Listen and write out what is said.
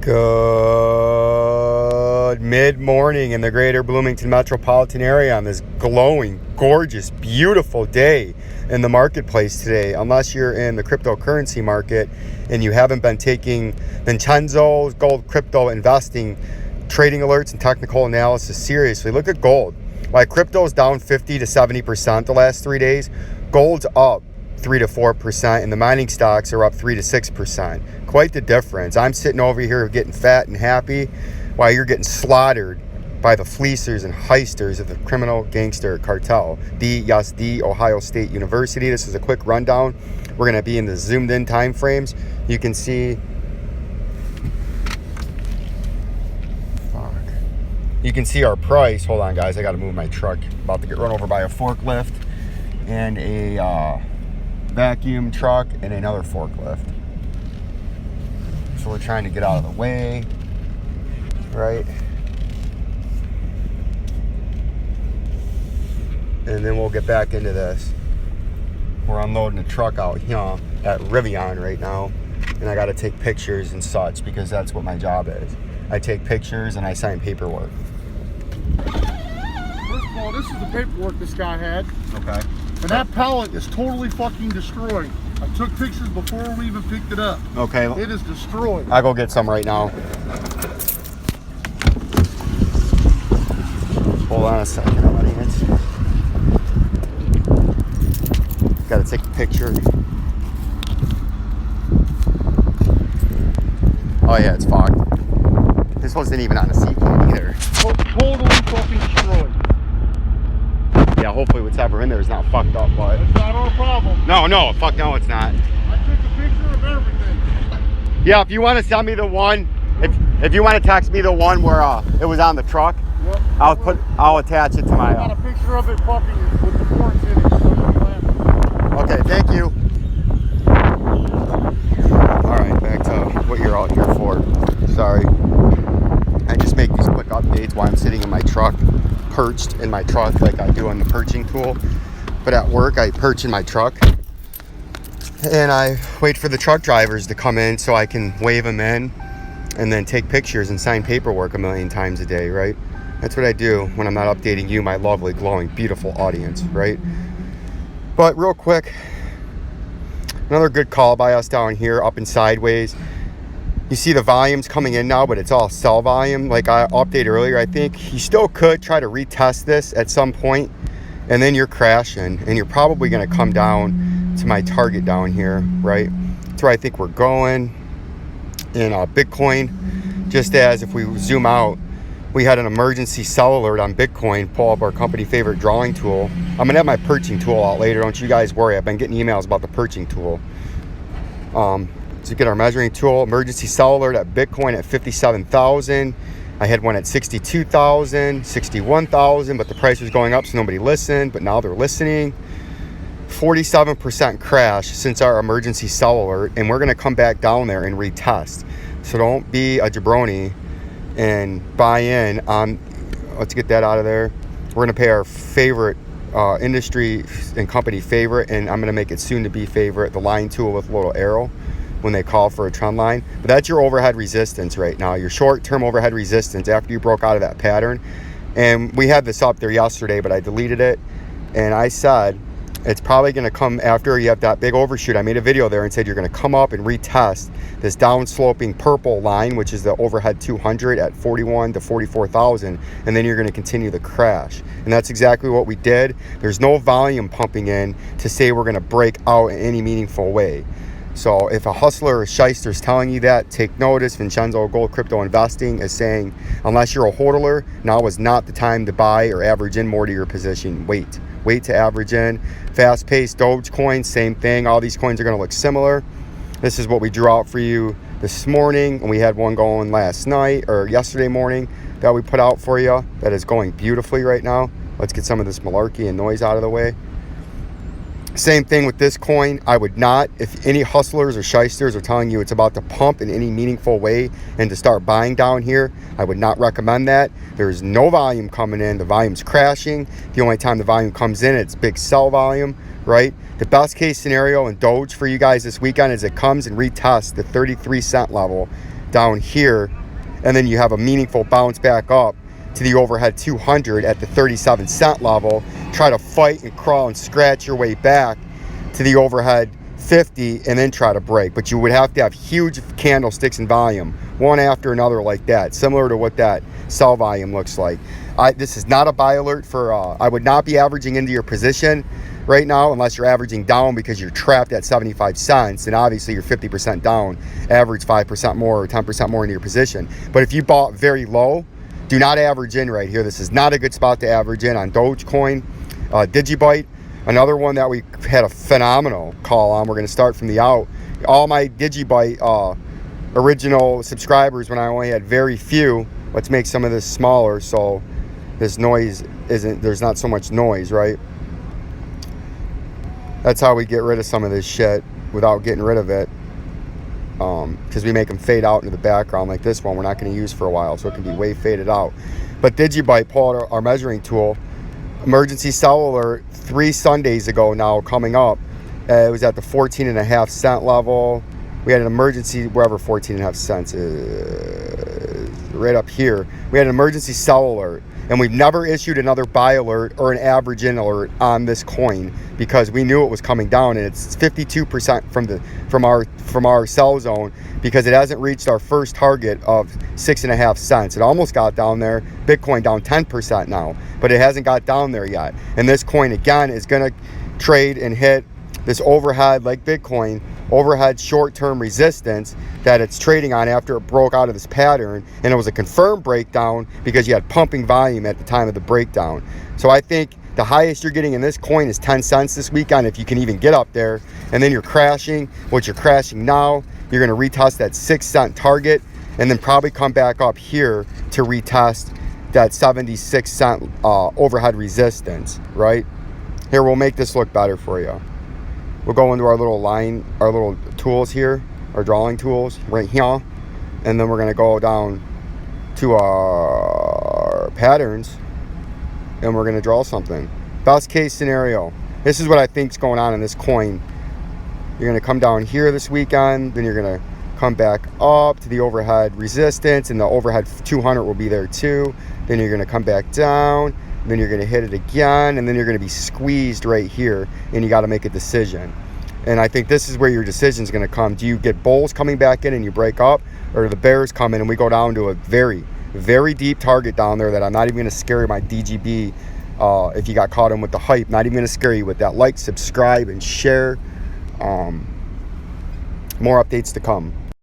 Good mid-morning in the greater Bloomington metropolitan area on this glowing, gorgeous, beautiful day in the marketplace today. Unless you're in the cryptocurrency market and you haven't been taking VINCENZO'S gold crypto investing trading alerts and technical analysis seriously, look at gold. While crypto's down 50 to 70% the last 3 days, gold's up 3 to 4%, and the mining stocks are up 3 to 6%. Quite the difference. I'm sitting over here getting fat and happy while you're getting slaughtered by the fleecers and heisters of the criminal gangster cartel. The Ohio State University. This is a quick rundown. We're going to be in the zoomed in time frames. You can see you can see our price. Hold on, guys. I got to move my truck. About to get run over by a forklift and a vacuum truck and another forklift. So we're trying to get out of the way, right? And then we'll get back into this. We're unloading a truck out here at Rivian right now, and I got to take pictures and such because that's what my job is. I take pictures and I sign paperwork. First of all, this is the paperwork this guy had. Okay. And that pallet is totally fucking destroyed. I took pictures before we even picked it up. Okay. It is destroyed. I'll go get some right now. Hold on a second, audience. Gotta take a picture. Oh yeah, it's fogged. This wasn't even on a sea can either. Totally fucking destroyed. Yeah, hopefully what's ever in there is not fucked up, but... It's not our problem. No, fuck no, it's not. I took a picture of everything. Yeah, if you want to send me the one, if you want to text me the one where it was on the truck, Yep. I'll attach it to my... I got a picture of it fucking with the forks in it. Okay, thank you. Alright, back to what you're out here for. Sorry. I just make these quick updates while I'm sitting in my truck, perched in my truck like I do on the perching tool. But at work, I perch in my truck. And I wait for the truck drivers to come in so I can wave them in and then take pictures and sign paperwork a million times a day, right? That's what I do when I'm not updating you, my lovely, glowing, beautiful audience, right? But real quick, another good call by us down here, up and sideways. You see the volumes coming in now, but it's all sell volume. Like I updated earlier, I think you still could try to retest this at some point, and then you're crashing, and you're probably going to come down to my target down here, right? That's where I think we're going in Bitcoin. Just as if we zoom out, we had an emergency sell alert on Bitcoin. Pull up our company favorite drawing tool. I'm going to have my perching tool out later. Don't you guys worry. I've been getting emails about the perching tool. To get our measuring tool, emergency sell alert at Bitcoin at 57,000. I had one at 62,000, 61,000, but the price was going up, so nobody listened. But now they're listening. 47% crash since our emergency sell alert, and we're going to come back down there and retest. So don't be a jabroni and buy in on. Let's get that out of there. We're going to pay our favorite industry and company favorite, and I'm going to make it soon to be favorite, the line tool with a little arrow when they call for a trend line. But that's your overhead resistance right now, your short-term overhead resistance after you broke out of that pattern. And we had this up there yesterday, but I deleted it, and I said it's probably going to come after you have that big overshoot. I made a video there and said you're going to come up and retest this down-sloping purple line, which is the overhead 200 at 41 to 44,000, and then you're going to continue the crash. And that's exactly what we did. There's no volume pumping in to say we're going to break out in any meaningful way. So if a hustler or shyster is telling you that, take notice. Vincenzo Gold Crypto Investing is saying, unless you're a hodler, now is not the time to buy or average in more to your position. Wait to average in. Fast-paced Dogecoin, same thing. All these coins are going to look similar. This is what we drew out for you this morning, and we had one going last night or yesterday morning that we put out for you that is going beautifully right now. Let's get some of this malarkey and noise out of the way. Same thing with this coin. I would not, if any hustlers or shysters are telling you it's about to pump in any meaningful way and to start buying down here, I would not recommend that. There's no volume coming in. The volume's crashing. The only time the volume comes in, it's big sell volume, right? The best case scenario in Doge for you guys this weekend is it comes and retests the 33 cent level down here and then you have a meaningful bounce back up to the overhead 200 at the 37 cent level, try to fight and crawl and scratch your way back to the overhead 50 and then try to break. But you would have to have huge candlesticks in volume, one after another like that, similar to what that sell volume looks like. This is not a buy alert for, I would not be averaging into your position right now unless you're averaging down because you're trapped at 75 cents and obviously you're 50% down, average 5% more or 10% more into your position. But if you bought very low, do not average in right here. This is not a good spot to average in on Dogecoin. Digibyte, another one that we had a phenomenal call on. We're going to start from the out. All my Digibyte original subscribers, when I only had very few, let's make some of this smaller so this noise isn't, there's not so much noise, right? That's how we get rid of some of this shit without getting rid of it. Because we make them fade out into the background like this one we're not going to use for a while, so it can be way faded out. But Digibyte pulled our measuring tool, emergency sell alert 3 Sundays ago now coming up. It was at the 14.5 cent level. We had an emergency, wherever 14.5 cents is, right up here. We had an emergency sell alert, and we've never issued another buy alert or an average in alert on this coin because we knew it was coming down, and it's 52% from our sell zone because it hasn't reached our first target of 6.5 cents. It almost got down there. Bitcoin down 10% now, but it hasn't got down there yet. And this coin again is going to trade and hit this overhead, like Bitcoin, overhead short-term resistance that it's trading on after it broke out of this pattern, and it was a confirmed breakdown because you had pumping volume at the time of the breakdown. So I think the highest you're getting in this coin is 10 cents this weekend, if you can even get up there, and then you're crashing. What you're crashing now, you're going to retest that 6 cent target and then probably come back up here to retest that 76 cent overhead resistance, right? Here, we'll make this look better for you. We'll go into our little line, our little tools here, our drawing tools right here. And then we're going to go down to our patterns and we're going to draw something. Best case scenario. This is what I think is going on in this coin. You're going to come down here this weekend. Then you're going to come back up to the overhead resistance, and the overhead 200 will be there too. Then you're going to come back down. Then you're going to hit it again, and then you're going to be squeezed right here, and you got to make a decision. And I think this is where your decision is going to come. Do you get bulls coming back in and you break up, or do the bears come in and we go down to a very, very deep target down there that I'm not even going to scare my DGB if you got caught in with the hype. Not even going to scare you with that. Like, subscribe, and share. More updates to come.